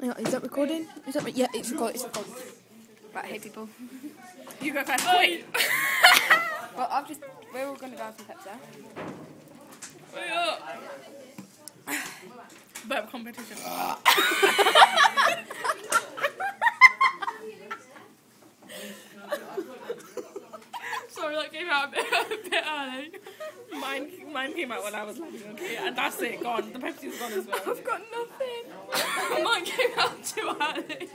Is that recording? Yeah, it's recording. It's recording. Right, hey people. You go first. Oh, wait. Well, we're all going to go have some Pepsi. Burp competition. Sorry, that came out a bit early. Mine came out when I was laughing, okay? And that's it, gone. The Pepsi's gone as well. I've got nothing. Mine came out too early.